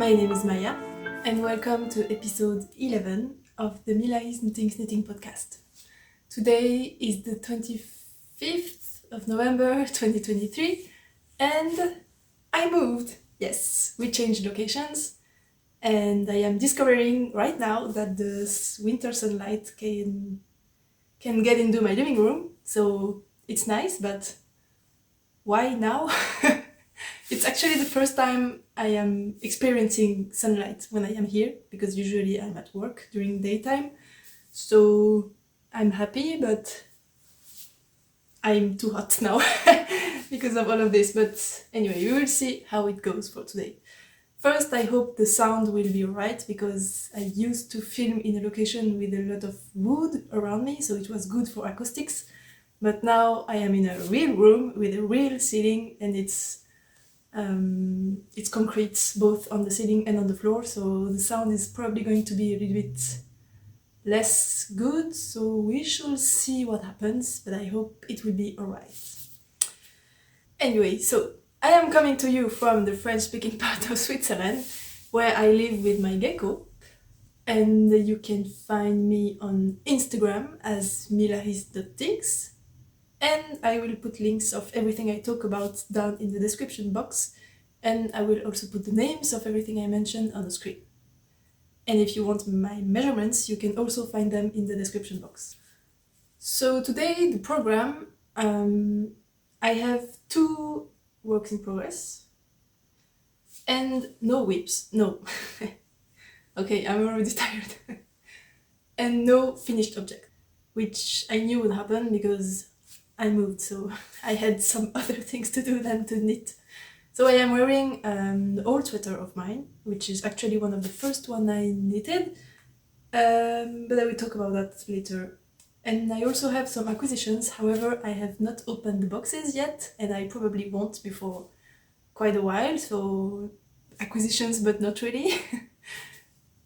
My name is Maya, and welcome to episode 11 of the Mila's Knitting podcast. Today is the 25th of November 2023, and I moved. Yes, we changed locations, and I am discovering right now that the winter sunlight can get into my living room, so it's nice, but why now? It's actually the first time I am experiencing sunlight when I am here, because usually I'm at work during daytime. So I'm happy, but I'm too hot now because of all of this. But anyway, we will see how it goes for today. First, I hope the sound will be alright, because I used to film in a location with a lot of wood around me, so it was good for acoustics. But now I am in a real room with a real ceiling, and it's concrete both on the ceiling and on the floor, so the sound is probably going to be a little bit less good, so we shall see what happens, but I hope it will be alright. Anyway, so I am coming to you from the French-speaking part of Switzerland, where I live with my gecko, and you can find me on Instagram as milaris.things. And I will put links of everything I talk about down in the description box, and I will also put the names of everything I mentioned on the screen. And if you want my measurements, you can also find them in the description box. So today, the program, I have 2 works in progress, and no whips, no. Okay, I'm already tired. And no finished object, which I knew would happen because I moved, so I had some other things to do than to knit. So I am wearing the old sweater of mine, which is actually one of the first one I knitted, but I will talk about that later. And I also have some acquisitions, however I have not opened the boxes yet, and I probably won't before quite a while, so acquisitions but not really.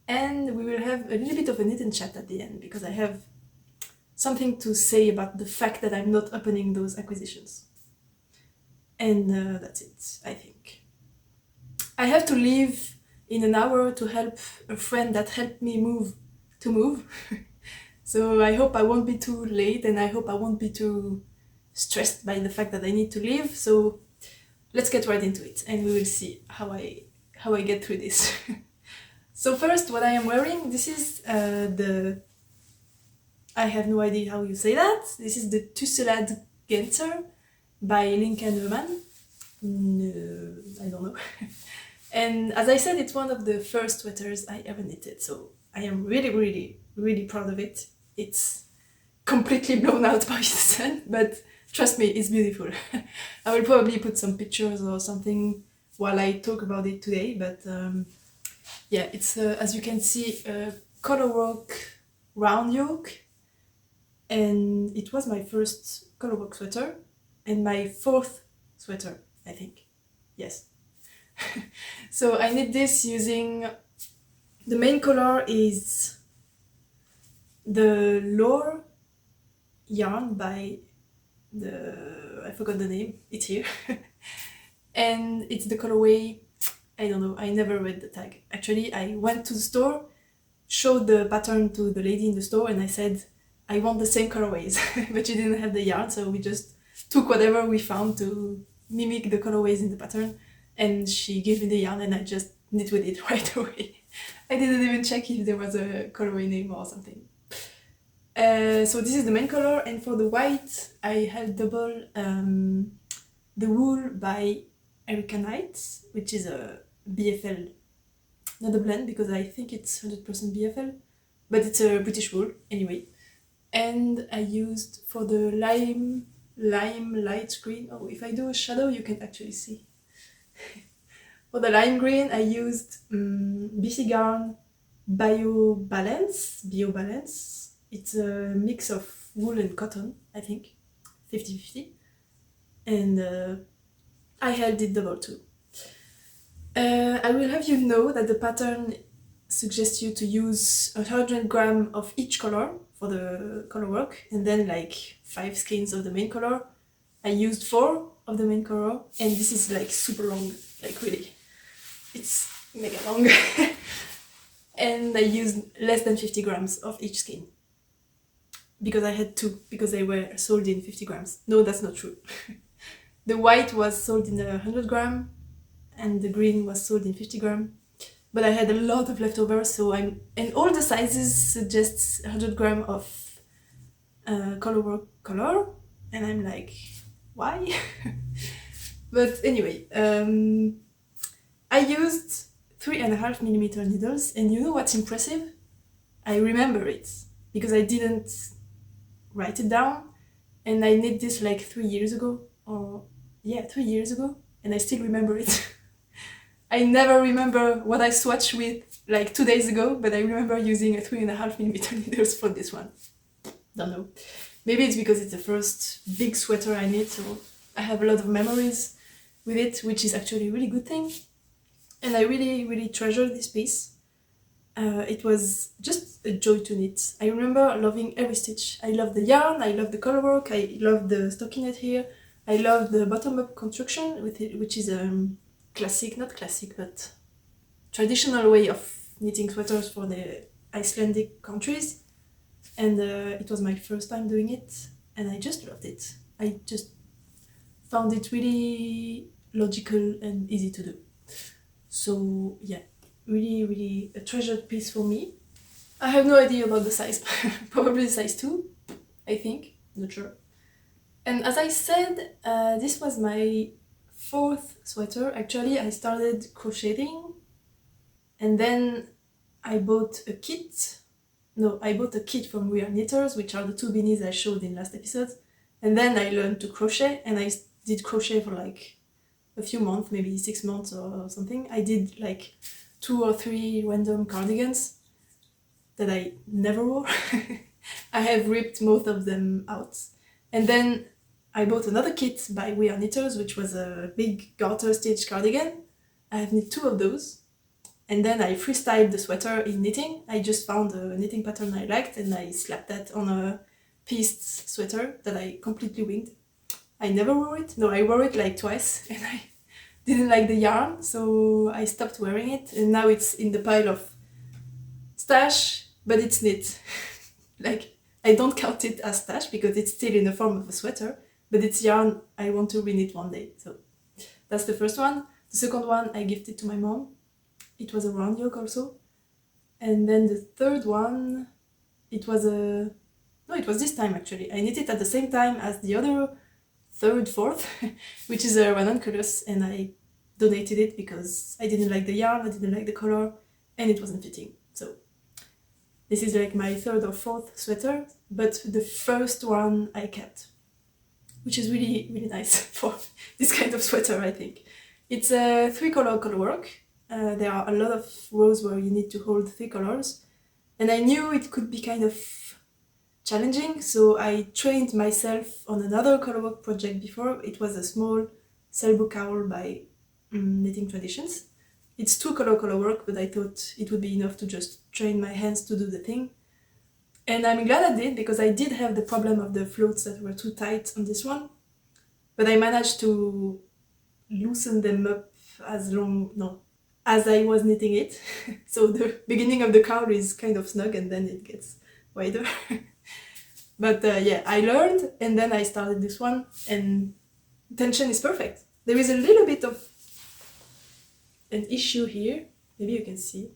And we will have a little bit of a knit and chat at the end, because I have something to say about the fact that I'm not opening those acquisitions. And that's it, I think. I have to leave in an hour to help a friend that helped me move. So I hope I won't be too late, and I hope I won't be too stressed by the fact that I need to leave. So let's get right into it, and we will see how I get through this. So first, what I am wearing, this is I have no idea how you say that. This is the Tusseladd Genser by Linka Neumann. No, I don't know. And as I said, it's one of the first sweaters I ever knitted, so I am really, really, really proud of it. It's completely blown out by the sun, but trust me, it's beautiful. I will probably put some pictures or something while I talk about it today, but yeah, it's, as you can see, a colorwork round yoke. And it was my first colorwork sweater, and my 4th sweater, I think. Yes. So I knit this using, the main color is the Lore yarn by I forgot the name, it's here. And it's the colorway, I don't know, I never read the tag. Actually, I went to the store, showed the pattern to the lady in the store, and I said, I want the same colorways, but she didn't have the yarn, so we just took whatever we found to mimic the colorways in the pattern, and she gave me the yarn and I just knit with it right away. I didn't even check if there was a colorway name or something. So this is the main color, and for the white I have double the wool by Erica Knight, which is a BFL, not a blend because I think it's 100% BFL, but it's a British wool anyway. And I used, for the lime light green, oh, if I do a shadow you can actually see. For the lime green I used BC Garn Bio Balance. It's a mix of wool and cotton, I think, 50-50. And I held it double too. I will have you know that the pattern suggests you to use 100 grams of each color for the color work, and then like 5 skeins of the main color. I used 4 of the main color, and this is like super long, like really. It's mega long. And I used less than 50 grams of each skein. Because I had two, because they were sold in 50 grams. No, that's not true. The white was sold in 100 gram, and the green was sold in 50 gram. But I had a lot of leftovers, so and all the sizes suggest 100 gram of colorwork color, and I'm like, why? But anyway, I used 3.5mm needles, and you know what's impressive? I remember it, because I didn't write it down, and I knit this like 3 years ago, or yeah, 3 years ago, and I still remember it. I never remember what I swatched with like 2 days ago, but I remember using a 3.5mm needles for this one. Don't know. Maybe it's because it's the first big sweater I knit, so I have a lot of memories with it, which is actually a really good thing. And I really, really treasure this piece. It was just a joy to knit. I remember loving every stitch. I love the yarn, I love the colorwork, I love the stockinette here, I love the bottom-up construction, with it, which is classic, not classic, but traditional way of knitting sweaters for the Icelandic countries. And it was my first time doing it, and I just loved it. I just found it really logical and easy to do. So yeah, really, really a treasured piece for me. I have no idea about the size. Probably size 2, I think. Not sure. And as I said, this was my 4th sweater. Actually, I started crocheting, and then I bought a kit. No, I bought a kit from We Are Knitters, which are the 2 beanies I showed in last episode. And then I learned to crochet, and I did crochet for like a few months, maybe 6 months or something. I did like 2 or 3 random cardigans that I never wore. I have ripped most of them out. And then I bought another kit by We Are Knitters, which was a big garter stitch cardigan. I have knit 2 of those. And then I freestyled the sweater in knitting. I just found a knitting pattern I liked, and I slapped that on a pieced sweater that I completely winged. I never wore it. No, I wore it like twice, and I didn't like the yarn, so I stopped wearing it, and now it's in the pile of stash, but it's knit. Like, I don't count it as stash because it's still in the form of a sweater, but it's yarn I want to reknit one day. So that's the first one. The second one I gifted to my mom. It was a round yoke also. And then the third one, it was this time actually. I knit it at the same time as the other third, fourth, which is a ranunculus, and I donated it because I didn't like the yarn, I didn't like the color, and it wasn't fitting. So this is like my 3rd or 4th sweater, but the first one I kept, which is really, really nice for this kind of sweater, I think. It's a 3-color colorwork. There are a lot of rows where you need to hold 3 colors, and I knew it could be kind of challenging, so I trained myself on another colorwork project before. It was a small sailboat cowl by Knitting Traditions. It's 2-color colorwork, but I thought it would be enough to just train my hands to do the thing. And I'm glad I did, because I did have the problem of the floats that were too tight on this one, but I managed to loosen them up as I was knitting it. So the beginning of the cowl is kind of snug, and then it gets wider. But yeah, I learned, and then I started this one, and tension is perfect. There is a little bit of an issue here, maybe you can see,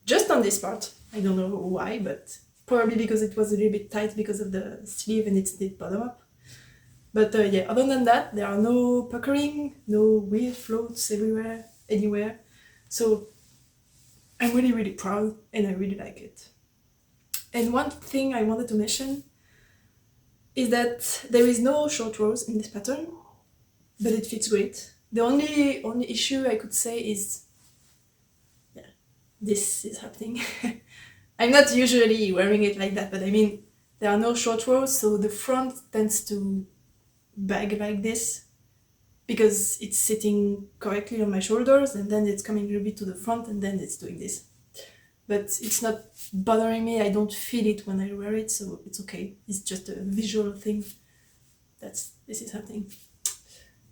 just on this part. I don't know why, but probably because it was a little bit tight because of the sleeve and it's knit bottom up. But yeah, other than that, there are no puckering, no weird floats everywhere, anywhere. So I'm really, really proud, and I really like it. And one thing I wanted to mention is that there is no short rows in this pattern, but it fits great. The only issue I could say is, yeah, this is happening. I'm not usually wearing it like that, but I mean, there are no short rows, so the front tends to bag like this, because it's sitting correctly on my shoulders, and then it's coming a little bit to the front, and then it's doing this. But it's not bothering me, I don't feel it when I wear it, so it's okay. It's just a visual thing. This is happening.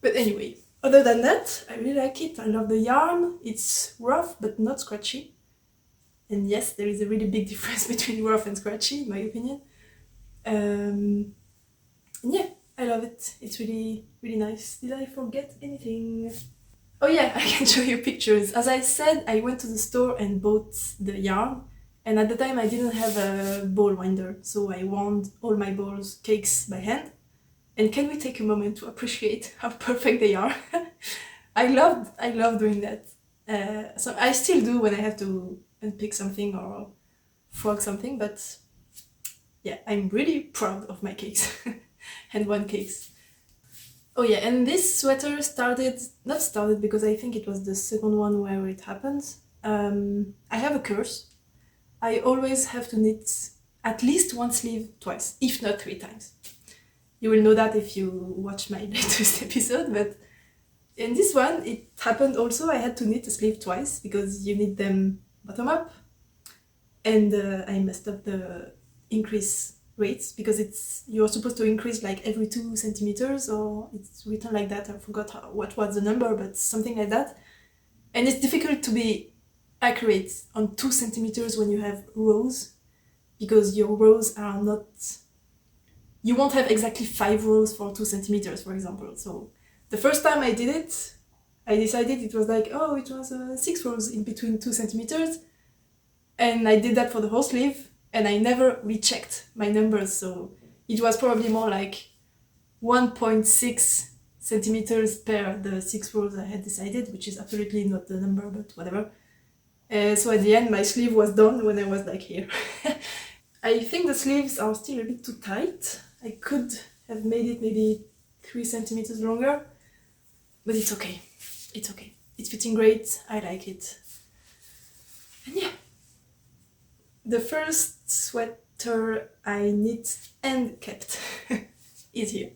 But anyway, Other than that, I really like it. I love the yarn. It's rough but not scratchy. And yes, there is a really big difference between rough and scratchy, in my opinion. And yeah, I love it. It's really, really nice. Did I forget anything? Oh yeah, I can show you pictures. As I said, I went to the store and bought the yarn. And at the time I didn't have a ball winder, so I wound all my balls, cakes by hand. And can we take a moment to appreciate how perfect they are? I love doing that. So I still do when I have to unpick something or frog something, but yeah, I'm really proud of my cakes. And one cakes. Oh yeah, and this sweater not started because I think it was the second one where it happened. I have a curse. I always have to knit at least one sleeve twice, if not 3 times. You will know that if you watch my latest episode, but in this one it happened also. I had to knit a sleeve twice because you knit them bottom up, and I messed up the increase rates because you're supposed to increase like every 2 centimeters, or it's written like that. I forgot what was the number, but something like that. And it's difficult to be accurate on 2 centimeters when you have rows, because your rows are not, you won't have exactly 5 rows for 2 centimeters, for example. So the first time I did it, I decided it was like, oh, it was 6 rows in between 2 centimeters. And I did that for the whole sleeve, and I never rechecked my numbers. So it was probably more like 1.6 centimeters per the 6 rows I had decided, which is absolutely not the number, but whatever. So at the end, my sleeve was done when I was like here. I think the sleeves are still a bit too tight. I could have made it maybe 3 centimeters longer, but it's okay. It's okay. It's fitting great. I like it. And yeah. The first sweater I knit and kept is here.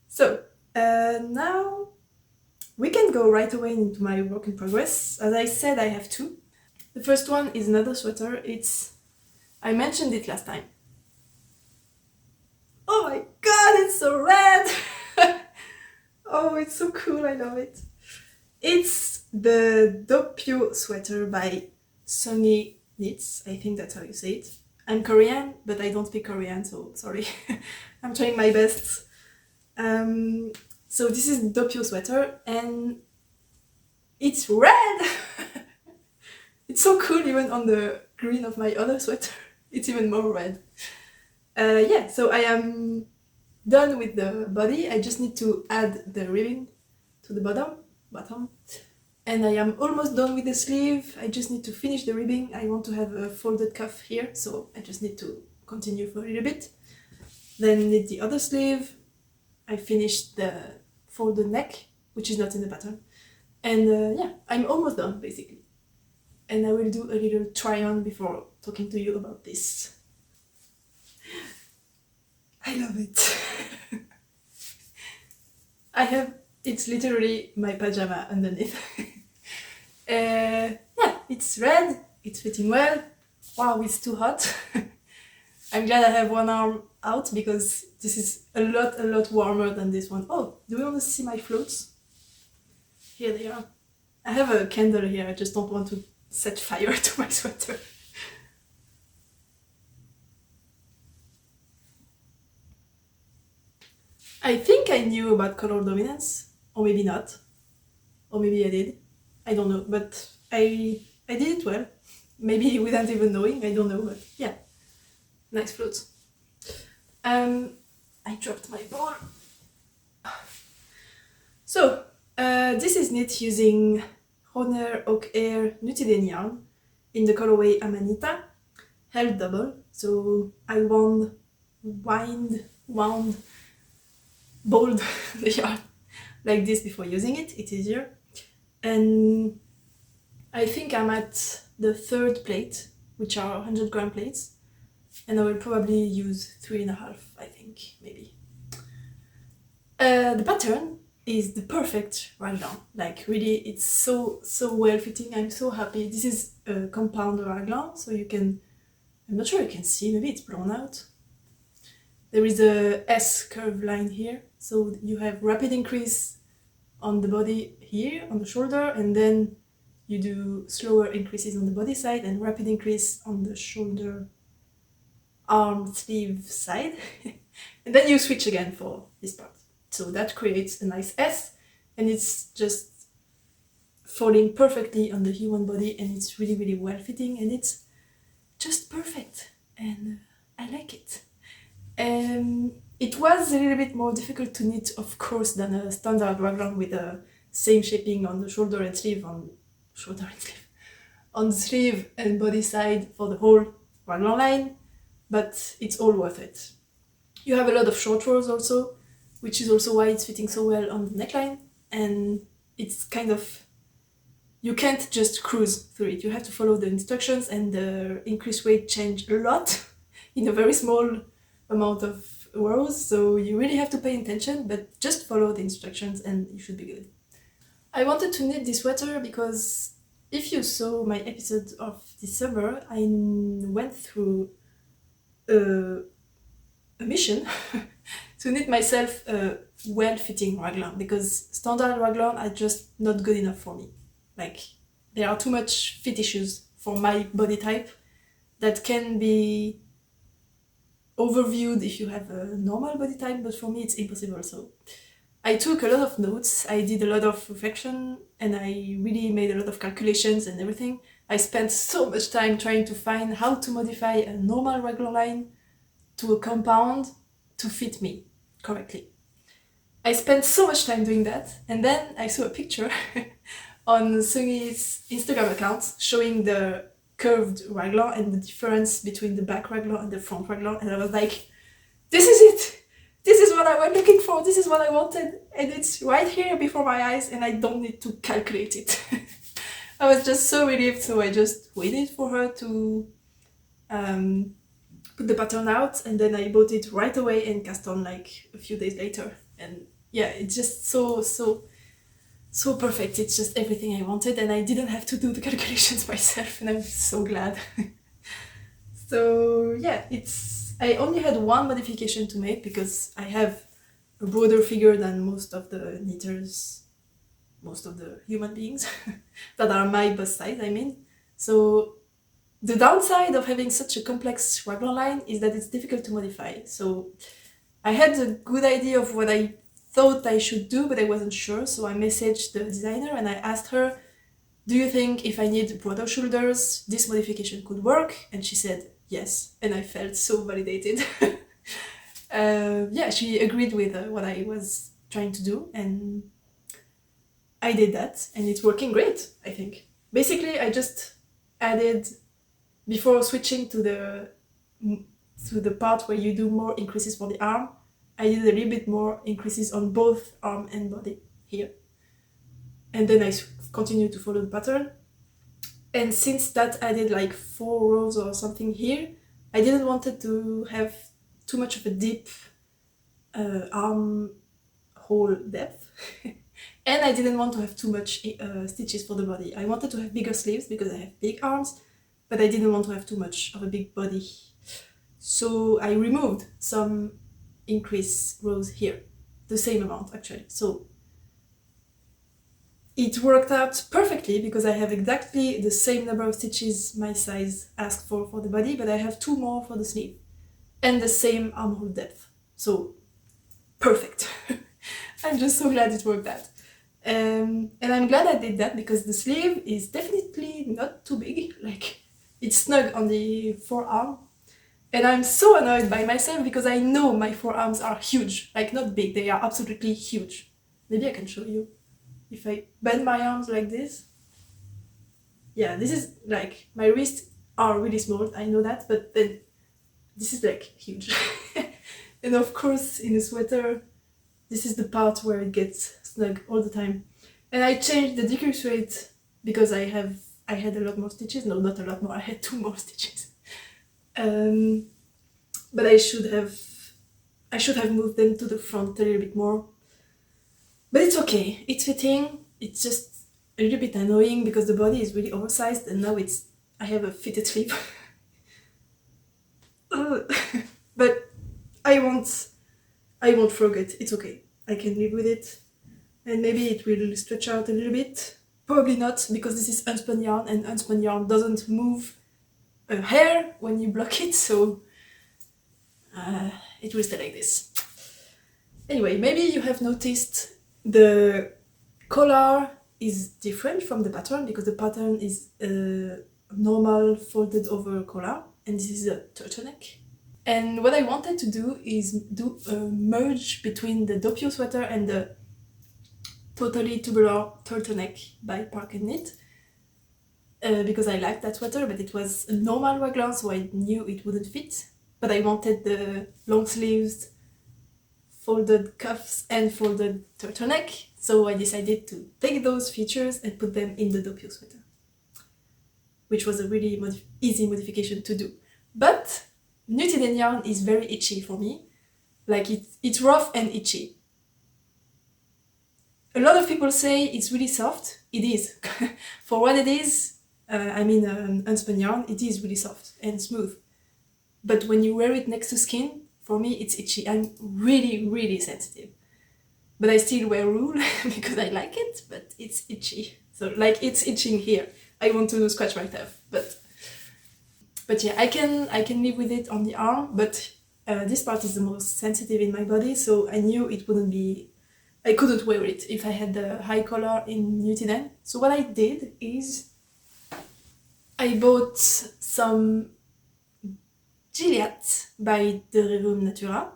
So now we can go right away into my work in progress. As I said, I have 2. The first one is another sweater. I mentioned it last time. Oh my god, it's so red! Oh, it's so cool, I love it. It's the Doppio sweater by Songi Knits. I think that's how you say it. I'm Korean, but I don't speak Korean, so sorry. I'm trying my best. So this is Doppio sweater, and it's red! It's so cool, even on the green of my other sweater. It's even more red. Yeah, so I am done with the body. I just need to add the ribbing to the bottom. And I am almost done with the sleeve. I just need to finish the ribbing. I want to have a folded cuff here, so I just need to continue for a little bit. Then knit the other sleeve. I finished the folded neck, which is not in the pattern. And yeah, I'm almost done, basically. And I will do a little try-on before talking to you about this. I love it. It's literally my pajama underneath. Yeah, it's red, it's fitting well. Wow, it's too hot. I'm glad I have one arm out because this is a lot warmer than this one. Oh, do you want to see my floats? Here they are. I have a candle here, I just don't want to set fire to my sweater. I think I knew about color dominance, or maybe not, or maybe I did. I don't know, but I did it well. Maybe without even knowing, I don't know, but yeah. Nice floats. I dropped my ball. So, this is knit using Honor Oak Air Nutiden yarn in the colorway Amanita, held double. So I wound, balled the yarn like this before using it. It's easier. And I think I'm at the 3rd plate, which are 100-gram plates, and I will probably use 3.5, I think, maybe. The pattern is the perfect raglan. Like really, it's so well fitting. I'm so happy. This is a compound raglan, so you can, I'm not sure you can see, maybe it's blown out. There is a S curve line here, so you have rapid increase on the body here, on the shoulder, and then you do slower increases on the body side and rapid increase on the shoulder, arm, sleeve side. And then you switch again for this part. So that creates a nice S, and it's just falling perfectly on the human body, and it's really, really well fitting, and it's just perfect, and I like it. It was a little bit more difficult to knit, of course, than a standard raglan with the same shaping on the shoulder and sleeve, on the sleeve and body side for the whole raglan line, but it's all worth it. You have a lot of short rows also, which is also why it's fitting so well on the neckline, and it's kind of, you can't just cruise through it. You have to follow the instructions, and the increase weight change a lot in a very small amount of rows, so you really have to pay attention, but just follow the instructions and you should be good. I wanted to knit this sweater because if you saw my episode of this summer, I went through a mission to knit myself a well-fitting raglan, because standard raglan are just not good enough for me. Like, there are too much fit issues for my body type that can be overviewed if you have a normal body type, but for me it's impossible. So I took a lot of notes, I did a lot of reflection, and I really made a lot of calculations and everything. I spent so much time trying to find how to modify a normal raglan line to a compound to fit me correctly. I spent so much time doing that, and then I saw a picture on Sungi's Instagram account showing the curved raglan and the difference between the back raglan and the front raglan, and I was like, this is it! This is what I was looking for, this is what I wanted, and it's right here before my eyes, and I don't need to calculate it. I was just so relieved, so I just waited for her to put the pattern out, and then I bought it right away and cast on like a few days later. And yeah, it's just so perfect. It's just everything I wanted, and I didn't have to do the calculations myself, and I'm so glad. So yeah, I only had one modification to make because I have a broader figure than most of the knitters, most of the human beings that are my bust size, I mean. So the downside of having such a complex raglan line is that it's difficult to modify. So I had a good idea of what I thought I should do, but I wasn't sure, so I messaged the designer and I asked her, do you think if I need broader shoulders, this modification could work? And she said yes, and I felt so validated. Yeah, she agreed with what I was trying to do, and I did that, and it's working great, I think. Basically, I just added, before switching to the part where you do more increases for the arm, I did a little bit more increases on both arm and body here. And then I continued to follow the pattern. And since that I did like 4 rows or something here, I didn't want it to have too much of a deep arm hole depth. And I didn't want to have too much stitches for the body. I wanted to have bigger sleeves because I have big arms, but I didn't want to have too much of a big body. So I removed some increase rows here, the same amount actually. So it worked out perfectly because I have exactly the same number of stitches my size asked for the body, but I have 2 more for the sleeve and the same armhole depth. So perfect. I'm just so glad it worked out. And I'm glad I did that because the sleeve is definitely not too big, like it's snug on the forearm. And I'm so annoyed by myself because I know my forearms are huge, like not big, they are absolutely huge. Maybe I can show you. If I bend my arms like this, yeah, this is like, my wrists are really small, I know that, but then this is like huge. And of course in a sweater, this is the part where it gets snug all the time. And I changed the decrease rate because I had a lot more stitches, no, not a lot more, I had 2 more stitches. But I should have moved them to the front a little bit more. But it's okay, it's fitting, it's just a little bit annoying because the body is really oversized and now I have a fitted sleeve. But I won't forget, it's okay, I can live with it. and maybe it will stretch out a little bit. Probably not, because this is unspun yarn, and unspun yarn doesn't move a hair when you block it, so it will stay like this. Anyway, maybe you have noticed the collar is different from the pattern, because the pattern is a normal folded over collar, and this is a turtleneck. And what I wanted to do is do a merge between the Doppio sweater and the totally tubular turtleneck by Park and Knit, because I liked that sweater, but it was a normal raglan, so I knew it wouldn't fit. But I wanted the long sleeves, folded cuffs, and folded turtleneck, so I decided to take those features and put them in the Doppio sweater, which was a really easy modification to do. But Nutiden yarn is very itchy for me. Like, it's rough and itchy. A lot of people say it's really soft. It is. For what it is, unspun yarn, it is really soft and smooth. But when you wear it next to skin, for me it's itchy. I'm really, really sensitive. But I still wear wool because I like it, but it's itchy. So, like, it's itching here. I want to scratch myself, but yeah, I can live with it on the arm, but this part is the most sensitive in my body, so I knew it wouldn't be... I couldn't wear it if I had the high collar in Nutiden. So what I did is I bought some Gilliatt by De Rerum Natura,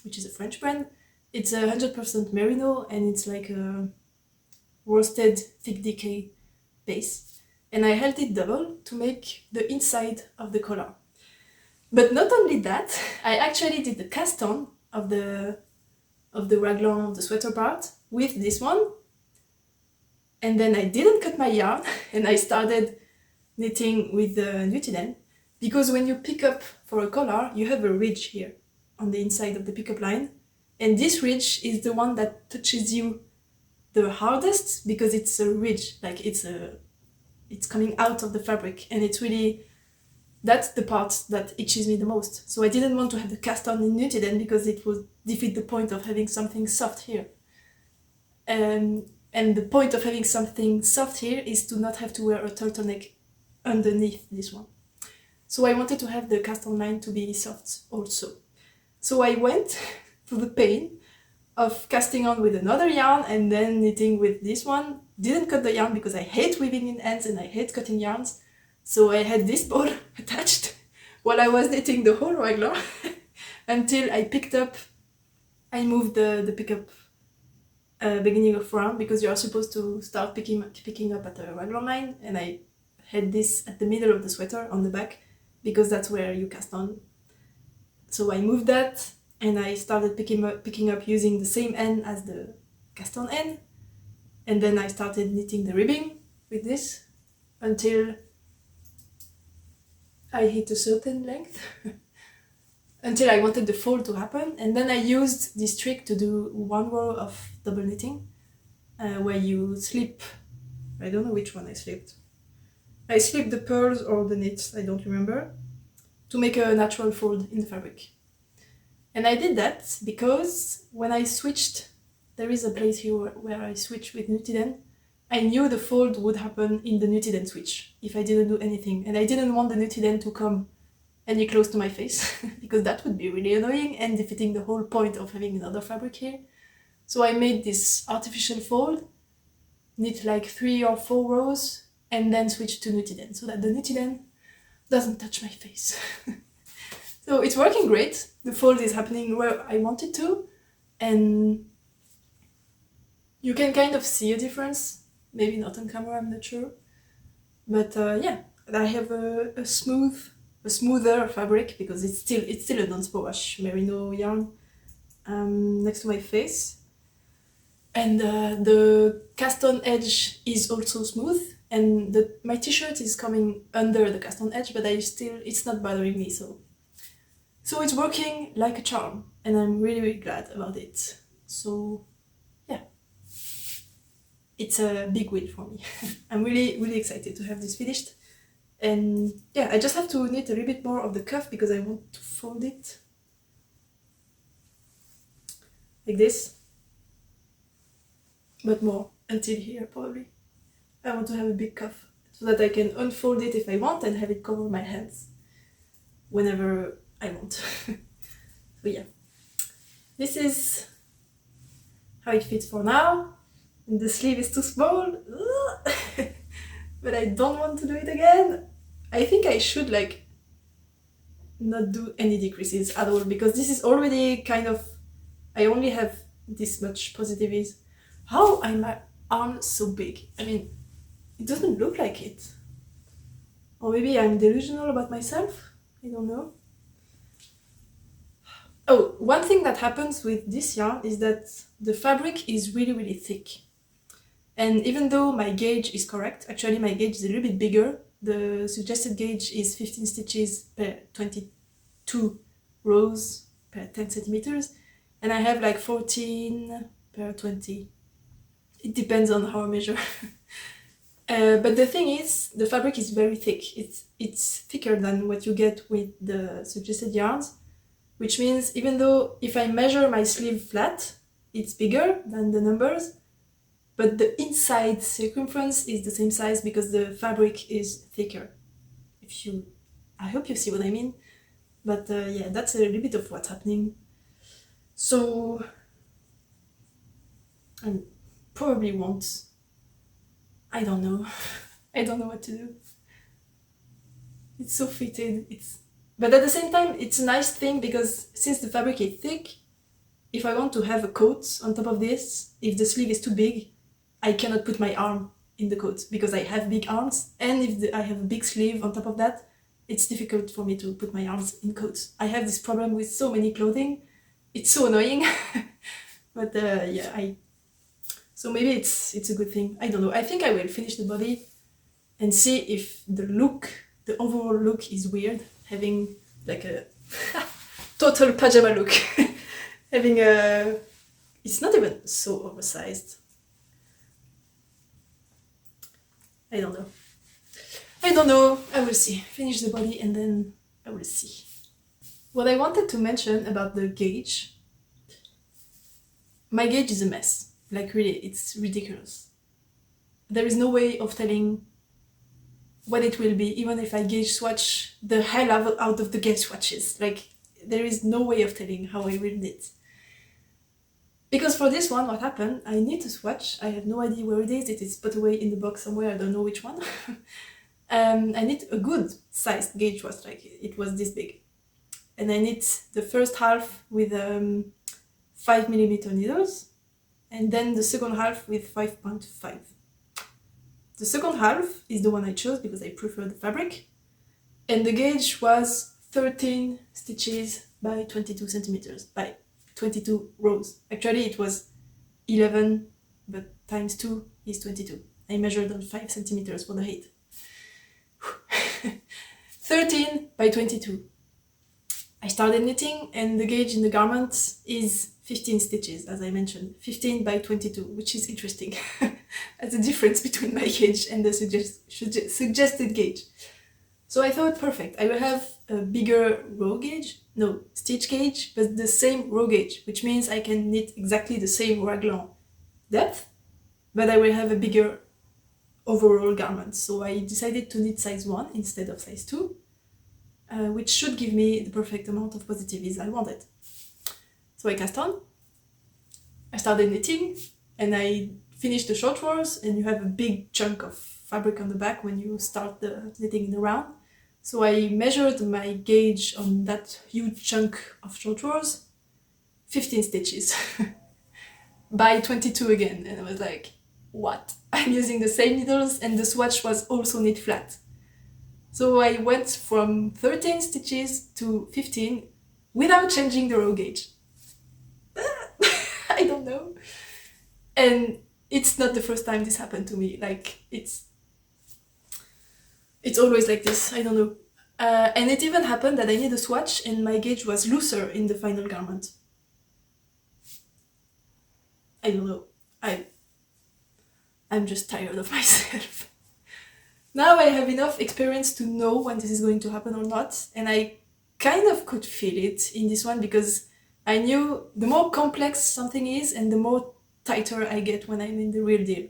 which is a French brand. It's 100% merino, and it's like a worsted thick decay base. And I held it double to make the inside of the collar. But not only that, I actually did the cast on of the raglan, the sweater part, with this one. And then I didn't cut my yarn, and I started knitting with the Nutiden, because when you pick up for a collar, you have a ridge here on the inside of the pickup line, and this ridge is the one that touches you the hardest, because it's a ridge, like it's coming out of the fabric, and it's really... that's the part that itches me the most. So I didn't want to have the cast on in Nutiden, because it would defeat the point of having something soft here. And the point of having something soft here is to not have to wear a turtleneck underneath this one. So I wanted to have the cast on line to be soft also. So I went through the pain of casting on with another yarn and then knitting with this one. Didn't cut the yarn because I hate weaving in ends and I hate cutting yarns. So I had this ball attached while I was knitting the whole raglan until I picked up... I moved the pickup beginning of round, because you are supposed to start picking up at the raglan line, and I had this at the middle of the sweater on the back, because that's where you cast on. So I moved that, and I started picking up using the same end as the cast on end, and then I started knitting the ribbing with this until I hit a certain length until I wanted the fold to happen, and then I used this trick to do one row of double knitting where you slip... I don't know which one I slipped. I slipped the pearls or the knits, I don't remember, to make a natural fold in the fabric. And I did that because when I switched, there is a place here where I switch with Nutiden, I knew the fold would happen in the Nutiden switch if I didn't do anything, and I didn't want the Nutiden to come any close to my face because that would be really annoying and defeating the whole point of having another fabric here. So I made this artificial fold, knit like 3 or 4 rows, and then switch to Nutiden so that the Nutiden doesn't touch my face. So it's working great. The fold is happening where I want it to, and you can kind of see a difference. Maybe not on camera, I'm not sure. But yeah, I have a smoother fabric, because it's still a non-sport wash merino yarn next to my face. And the cast-on edge is also smooth, and my t-shirt is coming under the cast-on edge, but it's not bothering me, so it's working like a charm, and I'm really, really glad about it. So yeah, it's a big win for me. I'm really, really excited to have this finished. And yeah, I just have to knit a little bit more of the cuff because I want to fold it like this. but more until here probably. I want to have a big cuff so that I can unfold it if I want and have it cover my hands whenever I want. So yeah, this is how it fits for now. And the sleeve is too small, but I don't want to do it again. I think I should like not do any decreases at all, because this is already kind of, I only have this much positives. How are my arms so big? I mean, it doesn't look like it. Or maybe I'm delusional about myself? I don't know. Oh, one thing that happens with this yarn is that the fabric is really, really thick. And even though my gauge is correct, actually my gauge is a little bit bigger. The suggested gauge is 15 stitches per 22 rows per 10 centimeters. And I have like 14 per 20. It depends on how I measure. But the thing is, the fabric is very thick. It's thicker than what you get with the suggested yarns, which means even though if I measure my sleeve flat, it's bigger than the numbers, but the inside circumference is the same size because the fabric is thicker. I hope you see what I mean. But yeah, that's a little bit of what's happening. So I probably won't. I don't know. I don't know what to do. It's so fitted. But at the same time, it's a nice thing because since the fabric is thick, if I want to have a coat on top of this, if the sleeve is too big, I cannot put my arm in the coat because I have big arms, and if I have a big sleeve on top of that, it's difficult for me to put my arms in coats. I have this problem with so many clothing. It's so annoying. But yeah, so maybe it's a good thing. I don't know. I think I will finish the body and see if the overall look is weird, having like a total pajama look. Having it's not even so oversized. I don't know. I will see. Finish the body and then I will see. What I wanted to mention about the gauge. My gauge is a mess. Like really, it's ridiculous. There is no way of telling what it will be, even if I gauge swatch the hell out of the gauge swatches. Like, there is no way of telling how I will knit. Because for this one, what happened, I need to swatch. I have no idea where it is. It is put away in the box somewhere, I don't know which one. I need a good sized gauge was like, it was this big. And I knit the first half with 5mm needles, and then the second half with 5.5. The second half is the one I chose because I prefer the fabric, and the gauge was 13 stitches by 22 centimeters, by 22 rows. Actually it was 11, but times 2 is 22. I measured on 5 centimeters for the height. 13 by 22. I started knitting, and the gauge in the garment is 15 stitches, as I mentioned, 15 by 22, which is interesting. That's the difference between my gauge and the suggested gauge. So I thought, perfect, I will have a bigger stitch gauge, but the same row gauge, which means I can knit exactly the same raglan depth, but I will have a bigger overall garment. So I decided to knit size 1 instead of size 2. Which should give me the perfect amount of positives I wanted. So I cast on, I started knitting, and I finished the short rows, and you have a big chunk of fabric on the back when you start the knitting in the round. So I measured my gauge on that huge chunk of short rows, 15 stitches by 22 again, and I was like, what? I'm using the same needles, and the swatch was also knit flat. So I went from 13 stitches to 15 without changing the row gauge. I don't know. And it's not the first time this happened to me. Like, it's always like this. I don't know. And it even happened that I need a swatch and my gauge was looser in the final garment. I don't know. I'm just tired of myself. Now I have enough experience to know when this is going to happen or not, and I kind of could feel it in this one because I knew the more complex something is and the more tighter I get when I'm in the real deal.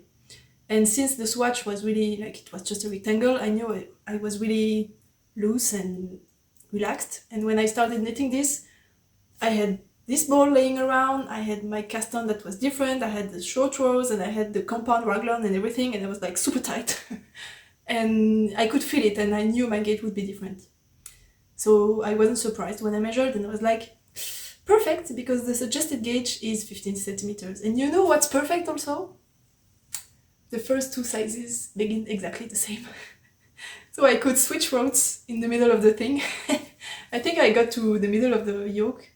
And since the swatch was really, like, it was just a rectangle, I knew I was really loose and relaxed. And when I started knitting this, I had this ball laying around, I had my cast on that was different, I had the short rows, and I had the compound raglan and everything, and it was like super tight. And I could feel it, and I knew my gait would be different. So I wasn't surprised when I measured, and I was like, perfect, because the suggested gauge is 15 centimeters. And you know what's perfect also? The first two sizes begin exactly the same. So I could switch routes in the middle of the thing. I think I got to the middle of the yoke,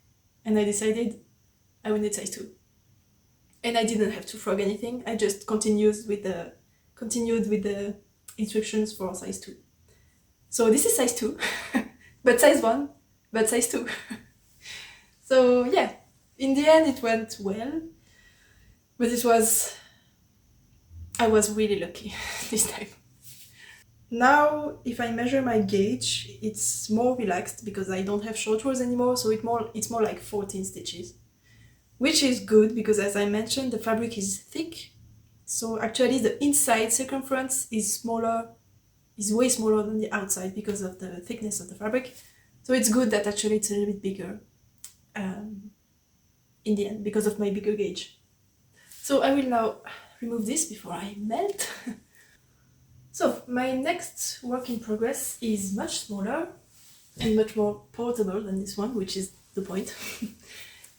and I decided I would knit size 2. And I didn't have to frog anything, I just continued with the instructions for size 2. So this is size 2, but size 1, but size 2. So yeah, in the end it went well, but I was really lucky this time. Now, if I measure my gauge, it's more relaxed because I don't have short rows anymore, so it's more like 14 stitches. Which is good because, as I mentioned, the fabric is thick, so actually the inside circumference is way smaller than the outside because of the thickness of the fabric. So it's good that actually it's a little bit bigger in the end because of my bigger gauge. So I will now remove this before I melt. So my next work in progress is much smaller and much more portable than this one, which is the point.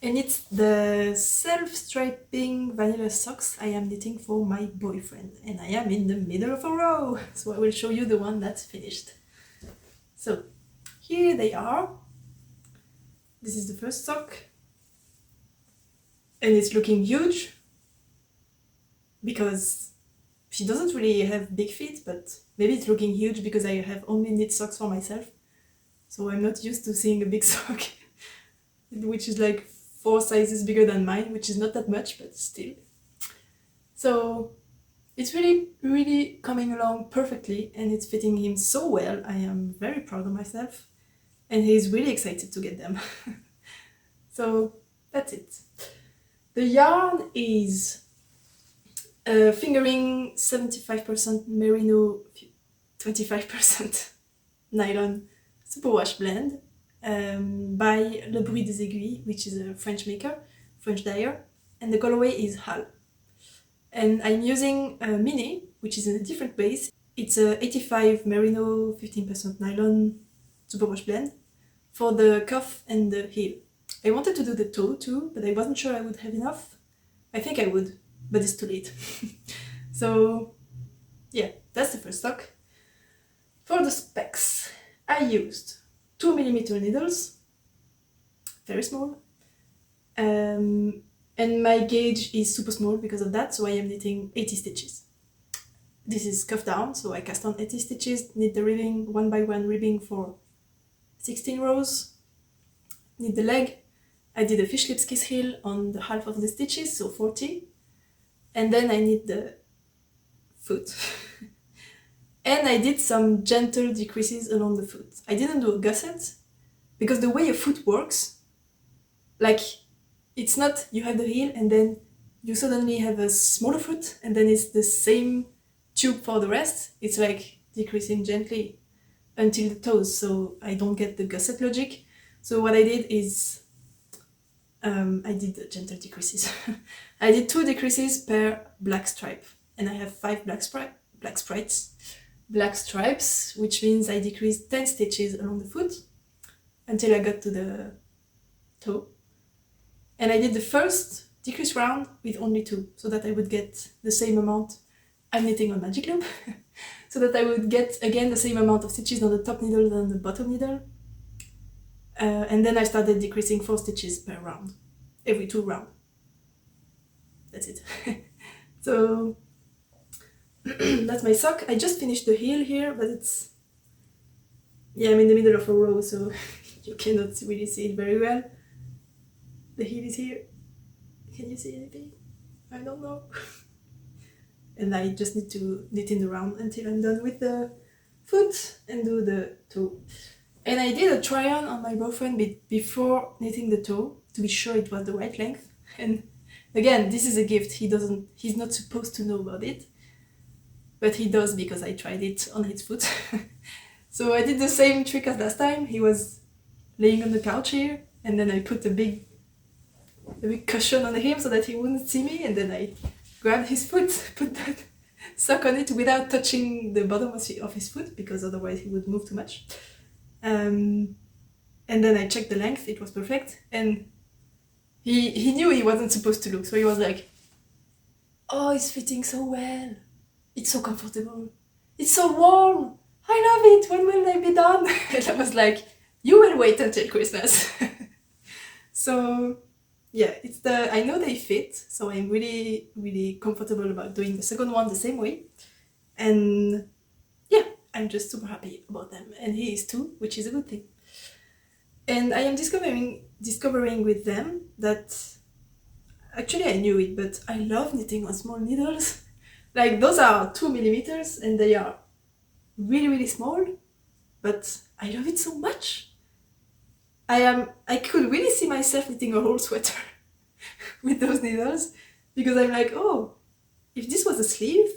And it's the self-striping vanilla socks I am knitting for my boyfriend. And I am in the middle of a row, so I will show you the one that's finished. So here they are. This is the first sock. And it's looking huge because she doesn't really have big feet, but maybe it's looking huge because I have only knit socks for myself. So I'm not used to seeing a big sock, which is like 4 sizes bigger than mine, which is not that much, but still. So it's really, really coming along perfectly, and it's fitting him so well. I am very proud of myself, and he's really excited to get them. So that's it. The yarn is fingering 75% merino, 25% nylon superwash blend by Le Bruit des Aiguilles, which is a French maker, French dyer, and the colorway is Hal. And I'm using a mini, which is in a different base. It's a 85 merino, 15% nylon superwash blend for the cuff and the heel. I wanted to do the toe too, but I wasn't sure I would have enough. I think I would, but it's too late. So yeah, that's the first sock. For the specs, I used 2mm needles, very small, and my gauge is super small because of that, so I am knitting 80 stitches. This is cuff down, so I cast on 80 stitches, knit the ribbing, 1 by 1 ribbing for 16 rows, knit the leg. I did a fish lips kiss heel on the half of the stitches, so 40, and then I knit the foot. And I did some gentle decreases along the foot. I didn't do a gusset, because the way a foot works, like, it's not you have the heel and then you suddenly have a smaller foot and then it's the same tube for the rest. It's like decreasing gently until the toes, so I don't get the gusset logic. So what I did is I did gentle decreases. I did 2 decreases per black stripe, and I have 5 black stripes, which means I decreased 10 stitches along the foot until I got to the toe. And I did the first decrease round with only 2, so that I would get the same amount. I'm knitting on magic loop, so that I would get again the same amount of stitches on the top needle than the bottom needle. And then I started decreasing 4 stitches per round, every 2 rounds. That's it. So that's my sock. I just finished the heel here, but it's, yeah, I'm in the middle of a row, so you cannot really see it very well. The heel is here. Can you see anything? I don't know. And I just need to knit in the round until I'm done with the foot and do the toe. And I did a try-on my boyfriend before knitting the toe to be sure it was the right length. And Again, this is a gift. He's not supposed to know about it, but he does because I tried it on his foot. So I did the same trick as last time. He was laying on the couch here, and then I put a big cushion on him so that he wouldn't see me, and then I grabbed his foot, put that sock on it without touching the bottom of his foot, because otherwise he would move too much. And then I checked the length, it was perfect, and he knew he wasn't supposed to look, so he was like, "Oh, it's fitting so well. It's so comfortable. It's so warm. I love it. When will they be done?" And I was like, "You will wait until Christmas." So yeah, I know they fit, so I'm really, really comfortable about doing the second one the same way. And yeah, I'm just super happy about them. And he is too, which is a good thing. And I am discovering with them that, actually I knew it, but I love knitting on small needles. Like, those are 2 mm and they are really, really small, but I love it so much. I could really see myself knitting a whole sweater with those needles, because I'm like, oh, if this was a sleeve,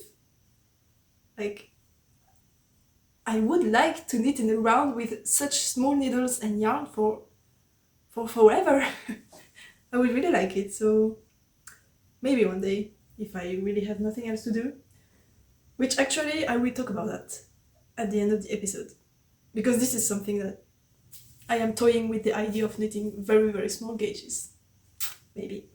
like, I would like to knit in a round with such small needles and yarn for forever. I would really like it, so maybe one day, if I really have nothing else to do, which actually I will talk about that at the end of the episode, because this is something that I am toying with, the idea of knitting very, very small gauges. Maybe.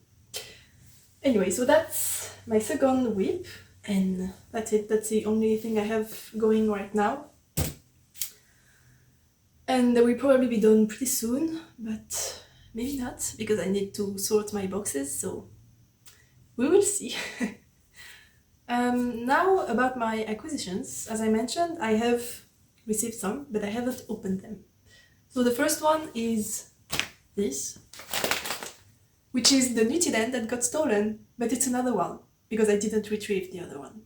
Anyway, so that's my second whip, and that's it. That's the only thing I have going right now. And they will probably be done pretty soon, but maybe not, because I need to sort my boxes, so we will see. Now about my acquisitions. As I mentioned, I have received some, but I haven't opened them. So the first one is this, which is the knitted end that got stolen, but it's another one, because I didn't retrieve the other one.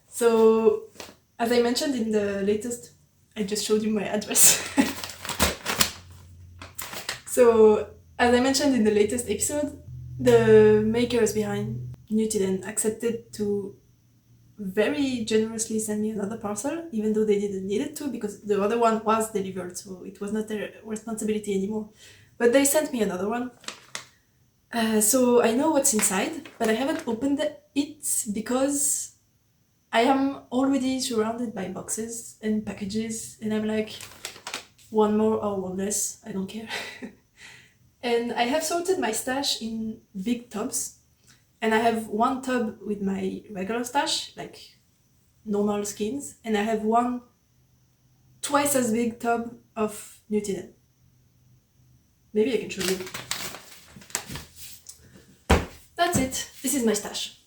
So, as I mentioned in the latest, I just showed you my address. So, as I mentioned in the latest episode, the makers behind Knitted End accepted to very generously send me another parcel, even though they didn't need it to, because the other one was delivered, so it was not their responsibility anymore. But they sent me another one. So I know what's inside, but I haven't opened it because I am already surrounded by boxes and packages, and I'm like, one more or one less, I don't care. And I have sorted my stash in big tubs. And I have one tub with my regular stash, like normal skeins, and I have one twice as big tub of Knitted End. Maybe I can show you. That's it. This is my stash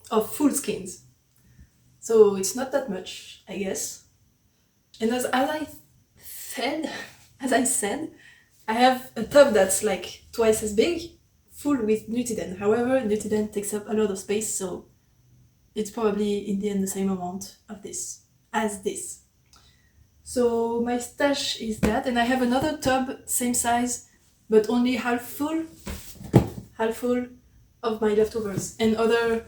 of full skeins. So it's not that much, I guess. And as I said, I have a tub that's like twice as big, full with Knitted End. However, Knitted End takes up a lot of space, so it's probably in the end the same amount of this as this. So my stash is that, and I have another tub, same size, but only half full of my leftovers and other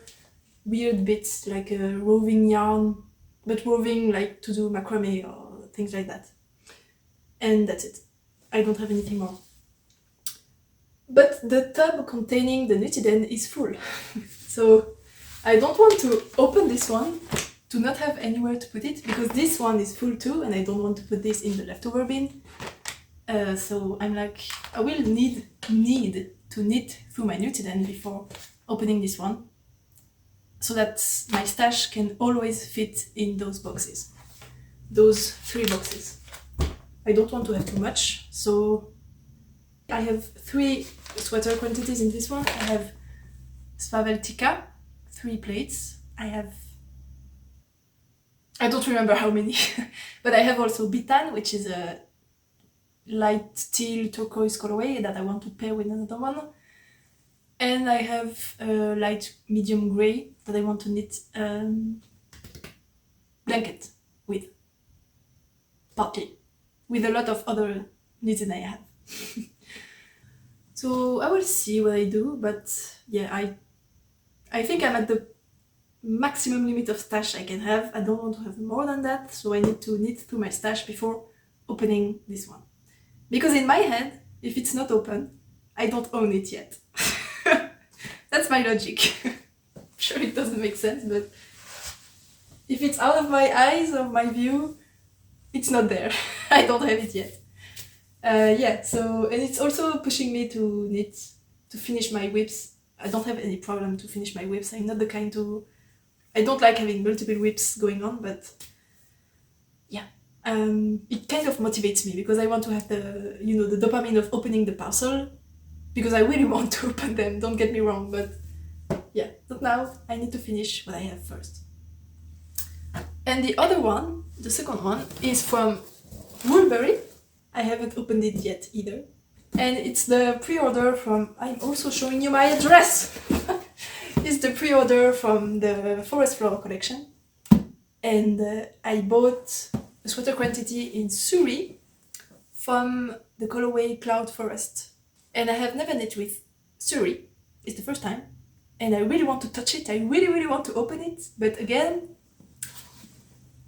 weird bits like a roving yarn, but roving like to do macrame or things like that. And that's it. I don't have anything more. But the tub containing the Knitted End is full. So I don't want to open this one to not have anywhere to put it, because this one is full too, and I don't want to put this in the leftover bin. So I'm like, I will need to knit through my Knitted End before opening this one, so that my stash can always fit in those boxes. Those 3 boxes. I don't want to have too much, so I have 3 sweater quantities in this one. I have Svaveltica, 3 plates. I don't remember how many, but I have also Bitan, which is a light teal turquoise colorway that I want to pair with another one. And I have a light medium grey that I want to knit blanket with, partly, with a lot of other knitting I have. So I will see what I do, but yeah, I think I'm at the maximum limit of stash I can have. I don't want to have more than that, so I need to knit through my stash before opening this one. Because in my head, if it's not open, I don't own it yet. That's my logic. I'm sure it doesn't make sense, but if it's out of my eyes or my view, it's not there. I don't have it yet. Yeah, so, and it's also pushing me to knit, to finish my whips. I don't have any problem to finish my whips. I'm not the kind to, I don't like having multiple whips going on, but yeah. It kind of motivates me because I want to have the, you know, the dopamine of opening the parcel, because I really want to open them, don't get me wrong, but yeah, but now I need to finish what I have first. And the other one, the second one, is from Woolberry. I haven't opened it yet either. And it's the pre-order from, I'm also showing you my address! It's the pre-order from the Forest Flower collection. And I bought a sweater quantity in Surrey from the colorway Cloud Forest. And I have never knit with Surrey. It's the first time. And I really want to touch it. I really want to open it. But again,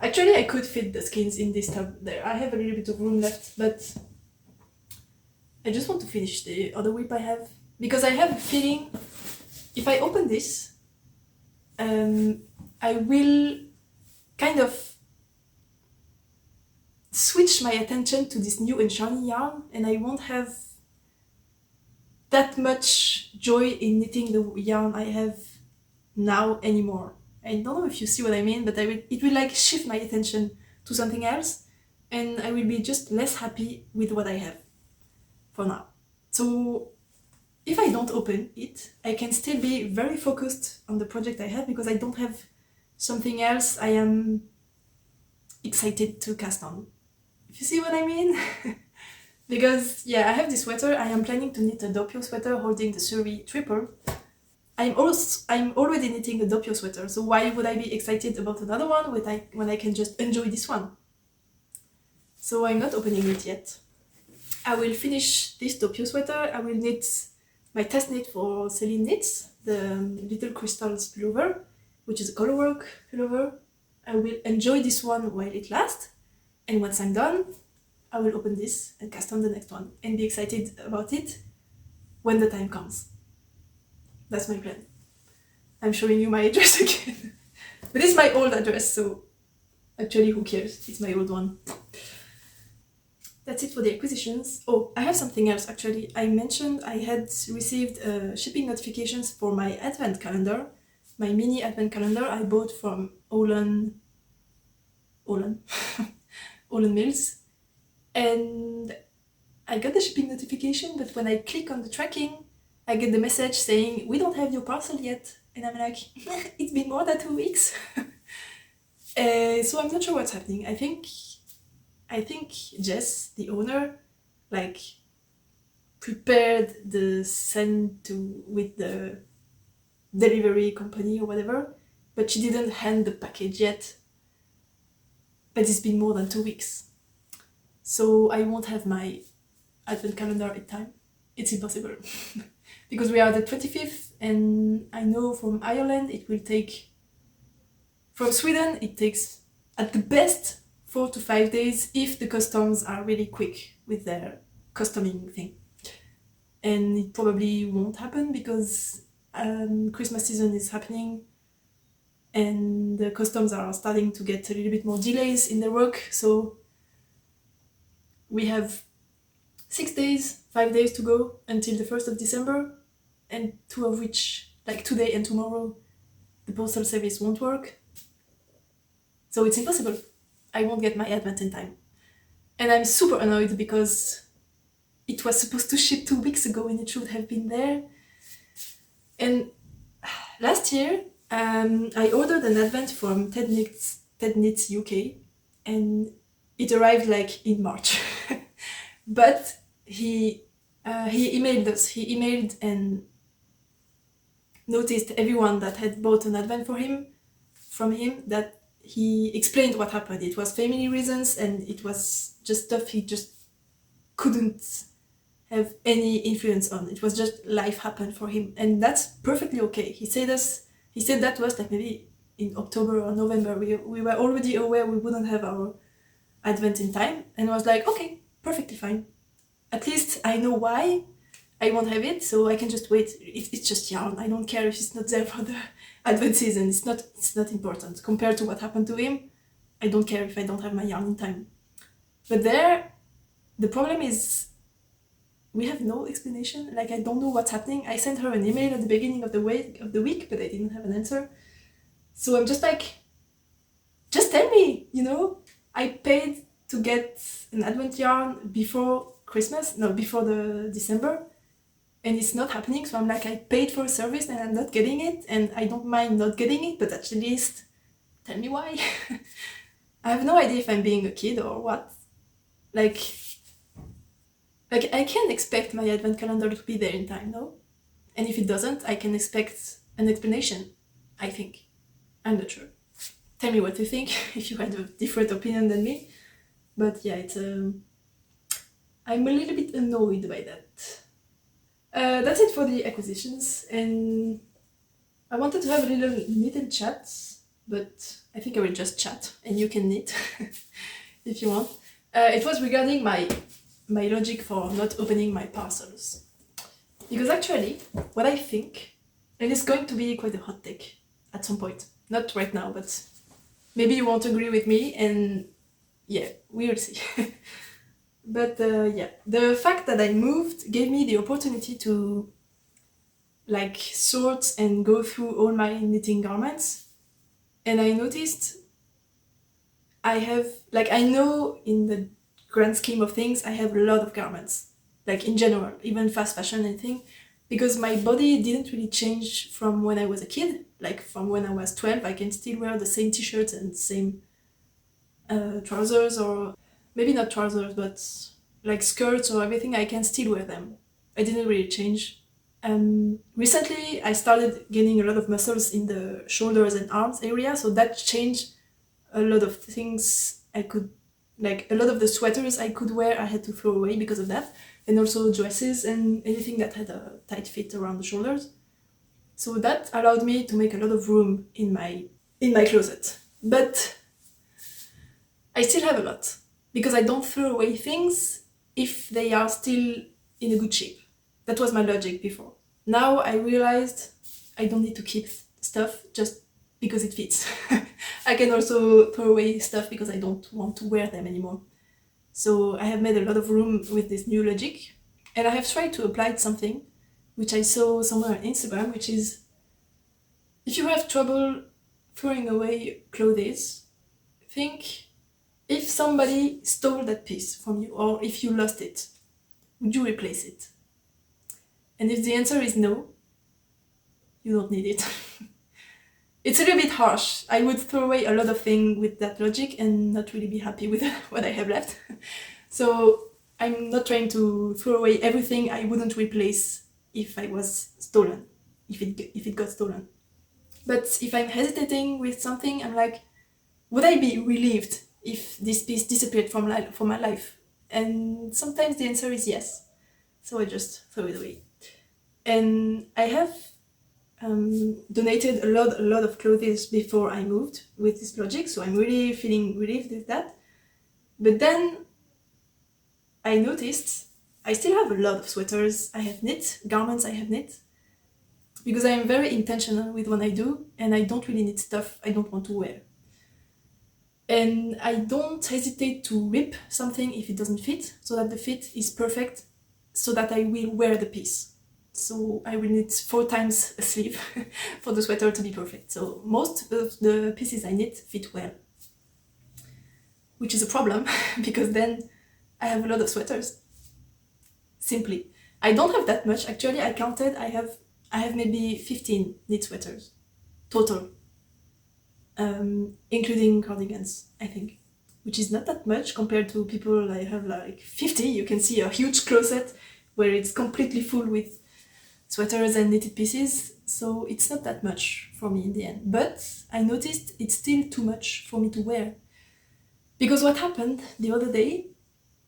actually I could fit the skeins in this tub there. I have a little bit of room left, but I just want to finish the other whip I have. Because I have a feeling if I open this, I will kind of switch my attention to this new and shiny yarn, and I won't have that much joy in knitting the yarn I have now anymore. I don't know if you see what I mean, but it will like shift my attention to something else, and I will be just less happy with what I have for now. So if I don't open it, I can still be very focused on the project I have because I don't have something else I am excited to cast on. If you see what I mean? Because yeah, I have this sweater. I am planning to knit a Doppio sweater holding the Surrey triple. I'm already knitting a Doppio sweater, so why would I be excited about another one when I can just enjoy this one? So I'm not opening it yet. I will finish this Doppio sweater. I will knit my test knit for Celine Knits, the Little Crystals pullover, which is a colorwork pullover. I will enjoy this one while it lasts, and once I'm done, I will open this and cast on the next one and be excited about it when the time comes. That's my plan. I'm showing you my address again. But it's my old address, so actually who cares? It's my old one. That's it for the acquisitions. Oh, I have something else actually. I mentioned I had received shipping notifications for my advent calendar. My mini advent calendar I bought from Olen Mills. And I got the shipping notification, but when I click on the tracking, I get the message saying, we don't have your parcel yet. And I'm like, it's been more than 2 weeks. So I'm not sure what's happening. I think Jess, the owner, like prepared the send to with the delivery company or whatever, but she didn't hand the package yet. But it's been more than 2 weeks. So I won't have my advent calendar in time. It's impossible. Because we are the 25th, and I know from Ireland it will take, from Sweden it takes at the best 4 to 5 days if the customs are really quick with their customing thing. And it probably won't happen because Christmas season is happening and the customs are starting to get a little bit more delays in their work. So we have 6 days, 5 days to go until the 1st of December, and 2 of which, like today and tomorrow, the postal service won't work. So it's impossible. I won't get my advent in time. And I'm super annoyed because it was supposed to ship 2 weeks ago and it should have been there. And last year, I ordered an advent from Ted Knits UK, and it arrived like in March. But he emailed us. He emailed and noticed everyone that had bought an advent from him that he explained what happened. It was family reasons and it was just stuff he just couldn't have any influence on. It was just life happened for him, and that's perfectly okay. He said that to us like maybe in October or November. We were already aware we wouldn't have our Advent in time, and I was like, okay, perfectly fine. At least I know why I won't have it, so I can just wait. It's just yarn. I don't care if it's not there for the Advent season. It's not important compared to what happened to him. I don't care if I don't have my yarn in time. But there, the problem is we have no explanation. Like, I don't know what's happening. I sent her an email at the beginning of the week, but I didn't have an answer. So I'm just like, just tell me, you know? I paid to get an Advent yarn before Christmas, no, before the December, and it's not happening. So I'm like, I paid for a service and I'm not getting it, and I don't mind not getting it, but at least tell me why. I have no idea if I'm being a kid or what. Like I can expect my Advent calendar to be there in time, no? And if it doesn't, I can expect an explanation, I think. I'm not sure. Tell me what you think, if you had a different opinion than me. But yeah, it's I'm a little bit annoyed by that. That's it for the acquisitions, and I wanted to have a little knit and chat, but I think I will just chat, and you can knit if you want. It was regarding my logic for not opening my parcels. Because actually, what I think, and it's going to be quite a hot take at some point, not right now, but maybe you won't agree with me, and yeah, we will see. But yeah, the fact that I moved gave me the opportunity to like sort and go through all my knitting garments, and I noticed I have, like, I know in the grand scheme of things I have a lot of garments, like in general, even fast fashion and thing, because my body didn't really change from when I was a kid. Like from when I was 12, I can still wear the same t-shirts and same trousers, or maybe not trousers, but like skirts or everything, I can still wear them. I didn't really change. Recently, I started gaining a lot of muscles in the shoulders and arms area, so that changed a lot of things I could, like a lot of the sweaters I could wear, I had to throw away because of that, and also dresses and anything that had a tight fit around the shoulders. So that allowed me to make a lot of room in my closet. But I still have a lot, because I don't throw away things if they are still in a good shape. That was my logic before. Now I realized I don't need to keep stuff just because it fits. I can also throw away stuff because I don't want to wear them anymore. So I have made a lot of room with this new logic, and I have tried to apply something which I saw somewhere on Instagram, which is, if you have trouble throwing away clothes, think, if somebody stole that piece from you, or if you lost it, would you replace it? And if the answer is no, you don't need it. It's a little bit harsh. I would throw away a lot of things with that logic and not really be happy with what I have left. So I'm not trying to throw away everything I wouldn't replace if I was stolen, if it got stolen. But if I'm hesitating with something, I'm like, would I be relieved if this piece disappeared from my life? And sometimes the answer is yes. So I just throw it away. And I have donated a lot of clothes before I moved with this logic, so I'm really feeling relieved with that. But then I noticed I still have a lot of sweaters I have knit, garments I have knit, because I am very intentional with what I do, and I don't really knit stuff I don't want to wear. And I don't hesitate to rip something if it doesn't fit, so that the fit is perfect, so that I will wear the piece. So I will knit 4 times a sleeve for the sweater to be perfect. So most of the pieces I knit fit well, which is a problem because then I have a lot of sweaters. Simply, I don't have that much. Actually, I counted. I have maybe 15 knit sweaters total, including cardigans, I think, which is not that much compared to people I have like 50. You can see a huge closet where it's completely full with sweaters and knitted pieces, so it's not that much for me in the end. But I noticed it's still too much for me to wear. Because what happened the other day,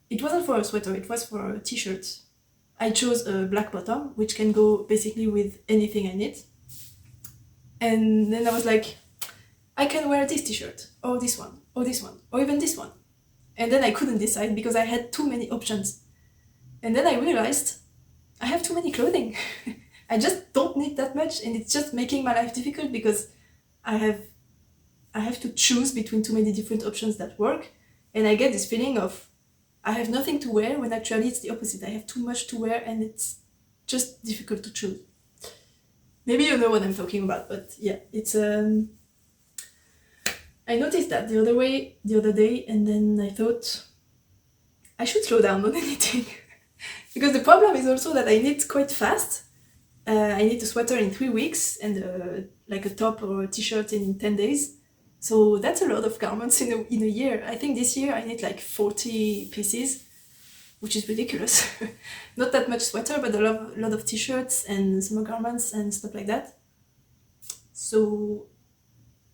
it wasn't for a sweater, it was for a t-shirt. I chose a black bottom, which can go basically with anything I need. And then I was like, I can wear this t-shirt, or this one, or this one, or even this one. And then I couldn't decide because I had too many options. And then I realized I have too many clothing. I just don't need that much, and it's just making my life difficult because I have to choose between too many different options that work, and I get this feeling of I have nothing to wear when actually it's the opposite. I have too much to wear and it's just difficult to choose. Maybe you know what I'm talking about, but yeah, it's I noticed that the other day, and then I thought I should slow down on anything. Because the problem is also that I knit quite fast. I knit a sweater in 3 weeks and like a top or a t-shirt in 10 days. So that's a lot of garments in a year. I think this year I knit like 40 pieces, which is ridiculous. Not that much sweater, but a lot of t-shirts and summer garments and stuff like that. So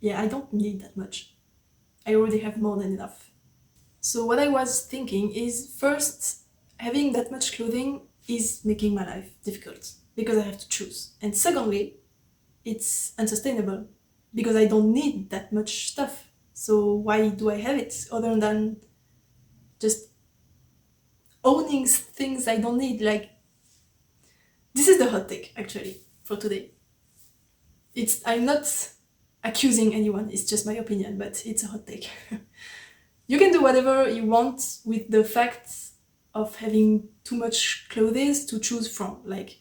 yeah, I don't need that much. I already have more than enough. So what I was thinking is, first, having that much clothing is making my life difficult because I have to choose. And secondly, it's unsustainable because I don't need that much stuff. So why do I have it other than just owning things I don't need? Like, this is the hot take actually for today. I'm not accusing anyone, it's just my opinion, but it's a hot take. You can do whatever you want with the fact of having too much clothes to choose from. Like,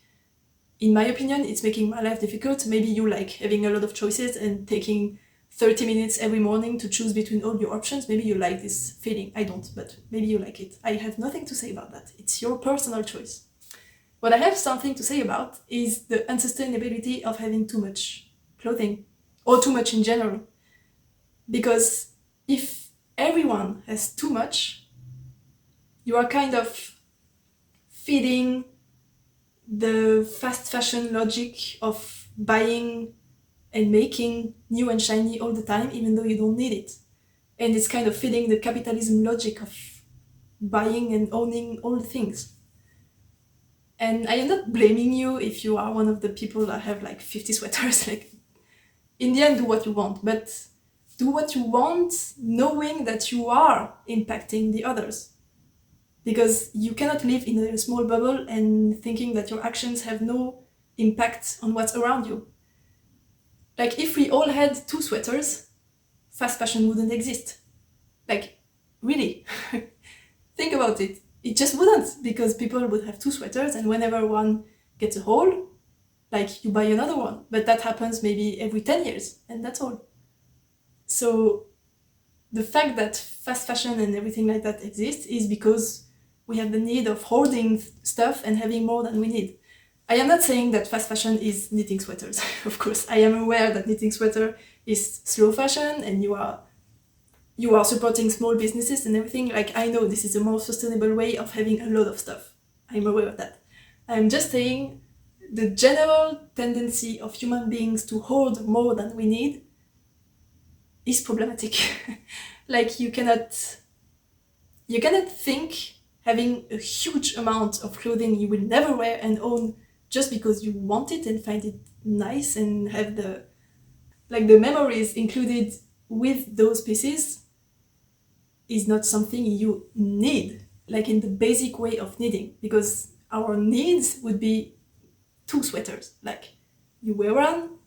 in my opinion, it's making my life difficult. Maybe you like having a lot of choices and taking 30 minutes every morning to choose between all your options. Maybe you like this feeling. I don't, but maybe you like it. I have nothing to say about that. It's your personal choice. What I have something to say about is the unsustainability of having too much clothing, or too much in general. Because if everyone has too much, you are kind of feeding the fast fashion logic of buying and making new and shiny all the time, even though you don't need it. And it's kind of feeding the capitalism logic of buying and owning all the things. And I am not blaming you if you are one of the people that have like 50 sweaters. Like, in the end, do what you want, but do what you want knowing that you are impacting the others. Because you cannot live in a small bubble and thinking that your actions have no impact on what's around you. Like, if we all had 2 sweaters, fast fashion wouldn't exist. Like, really. Think about it. It just wouldn't, because people would have 2 sweaters, and whenever one gets a hole, like, you buy another one. But that happens maybe every 10 years, and that's all. So the fact that fast fashion and everything like that exists is because we have the need of hoarding stuff and having more than we need. I am not saying that fast fashion is knitting sweaters, of course. I am aware that knitting sweater is slow fashion and you are supporting small businesses and everything. Like, I know this is a more sustainable way of having a lot of stuff. I'm aware of that. I'm just saying the general tendency of human beings to hoard more than we need is problematic. Like, you cannot think having a huge amount of clothing you will never wear and own just because you want it and find it nice and have the memories included with those pieces is not something you need, like in the basic way of knitting, because our needs would be 2 sweaters. Like, you wear one,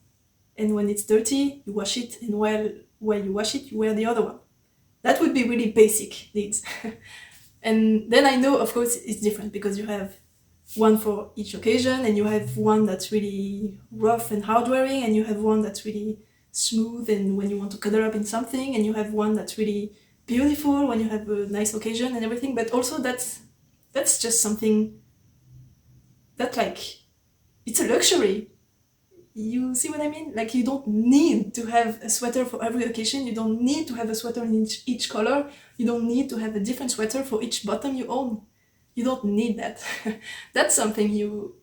and when it's dirty, you wash it, and while you wash it, you wear the other one. That would be really basic needs. And then I know, of course, it's different because you have one for each occasion, and you have one that's really rough and hard wearing, and you have one that's really smooth and when you want to cuddle up in something, and you have one that's really beautiful when you have a nice occasion and everything. But also that's just something that, like, it's a luxury. You see what I mean? Like, you don't need to have a sweater for every occasion. You don't need to have a sweater in each color. You don't need to have a different sweater for each bottom you own. You don't need that. That's something you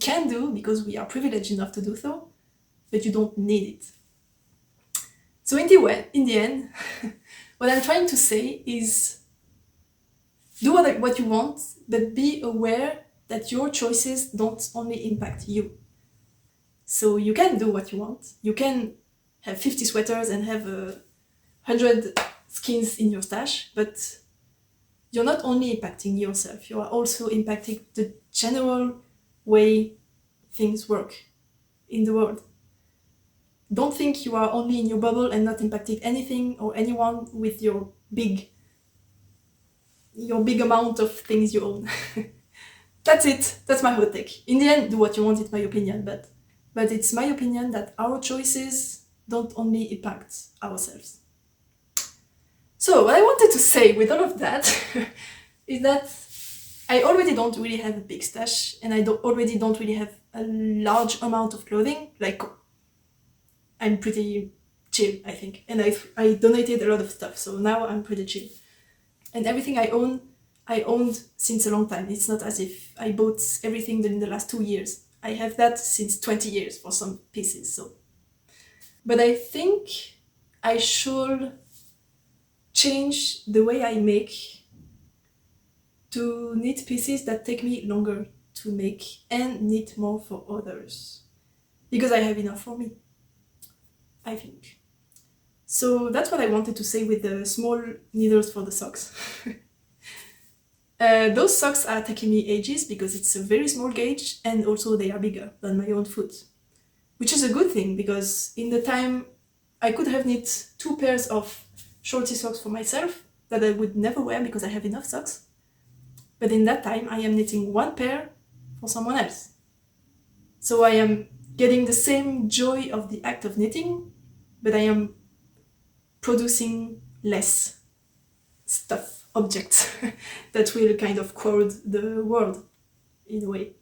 can do because we are privileged enough to do so, but you don't need it. So in the end, what I'm trying to say is do what you want, but be aware that your choices don't only impact you. So you can do what you want. You can have 50 sweaters and have 100 skins in your stash, but you're not only impacting yourself, you are also impacting the general way things work in the world. Don't think you are only in your bubble and not impacting anything or anyone with your big amount of things you own. That's it. That's my hot take. In the end, do what you want, it's my opinion, but it's my opinion that our choices don't only impact ourselves. So what I wanted to say with all of that is that I already don't really have a big stash, and I already don't really have a large amount of clothing. Like, I'm pretty chill, I think. And I donated a lot of stuff, so now I'm pretty chill. And everything I owned since a long time. It's not as if I bought everything in the last 2 years. I have that since 20 years for some pieces, so. But I think I should change the way I make to knit pieces that take me longer to make and knit more for others. Because I have enough for me, I think. So that's what I wanted to say with the small needles for the socks. Those socks are taking me ages because it's a very small gauge and also they are bigger than my own foot. Which is a good thing because in the time I could have knit 2 pairs of shorty socks for myself that I would never wear because I have enough socks. But in that time I am knitting 1 pair for someone else. So I am getting the same joy of the act of knitting, but I am producing less stuff, objects, that will kind of crowd the world in a way.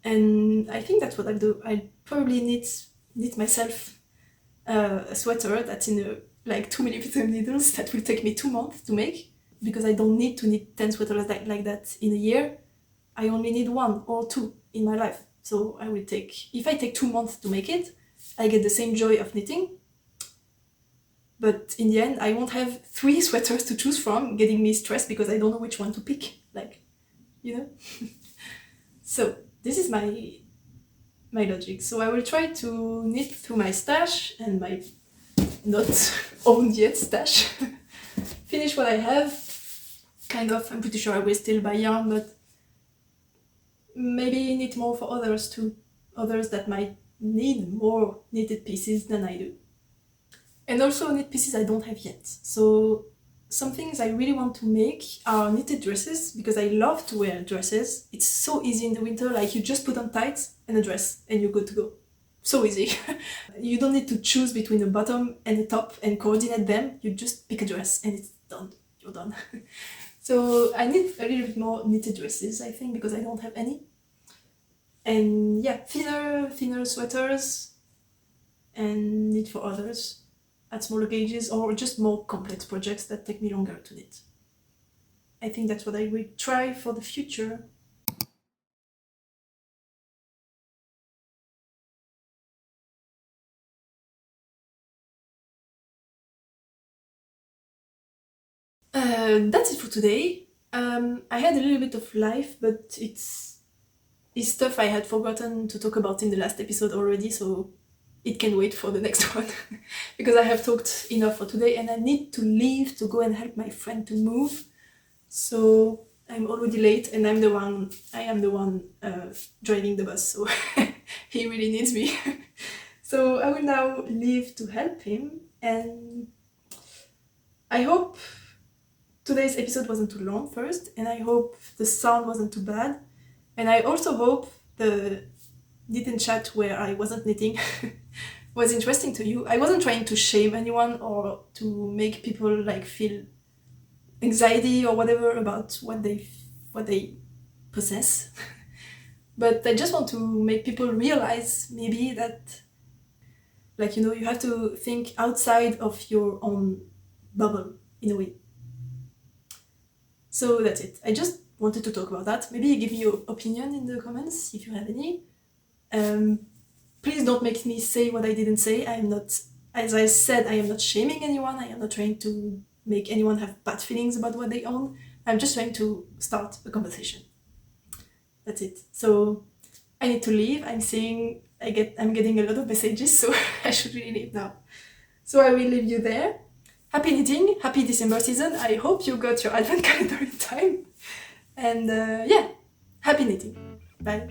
And I think that's what I'll do. I'll probably knit myself a sweater that's in like 2mm needles that will take me 2 months to make, because I don't need to knit 10 sweaters like that in a year. I only need 1 or 2 in my life. So if I take 2 months to make it, I get the same joy of knitting. But in the end, I won't have 3 sweaters to choose from, getting me stressed because I don't know which one to pick. Like, you know? So this is my logic. So I will try to knit through my stash and my not owned yet stash. Finish what I have. Kind of, I'm pretty sure I will still buy yarn, but maybe knit more for others too. Others that might need more knitted pieces than I do. And also knit pieces I don't have yet. So some things I really want to make are knitted dresses, because I love to wear dresses. It's so easy in the winter, like you just put on tights and a dress and you're good to go. So easy. You don't need to choose between a bottom and a top and coordinate them. You just pick a dress and it's done. You're done. So I need a little bit more knitted dresses, I think, because I don't have any. And yeah, thinner sweaters and knit for others at smaller gauges, or just more complex projects that take me longer to knit. I think that's what I will try for the future. That's it for today. I had a little bit of life, but it's stuff I had forgotten to talk about in the last episode already, so it can wait for the next one. Because I have talked enough for today and I need to leave to go and help my friend to move. So I'm already late and I am the one driving the bus, so he really needs me. So I will now leave to help him, and I hope today's episode wasn't too long first, and I hope the sound wasn't too bad, and I also hope the knit chat where I wasn't knitting was interesting to you. I wasn't trying to shame anyone or to make people like feel anxiety or whatever about what they possess. But I just want to make people realize maybe that, like, you know, you have to think outside of your own bubble in a way. So that's it. I just wanted to talk about that. Maybe give me your opinion in the comments if you have any. Please don't make me say what I didn't say. I am not, as I said, I am not shaming anyone. I am not trying to make anyone have bad feelings about what they own. I'm just trying to start a conversation. That's it. So I need to leave. I'm getting a lot of messages, so I should really leave now. So I will leave you there. Happy knitting, happy December season. I hope you got your advent calendar in time. And yeah, happy knitting. Bye.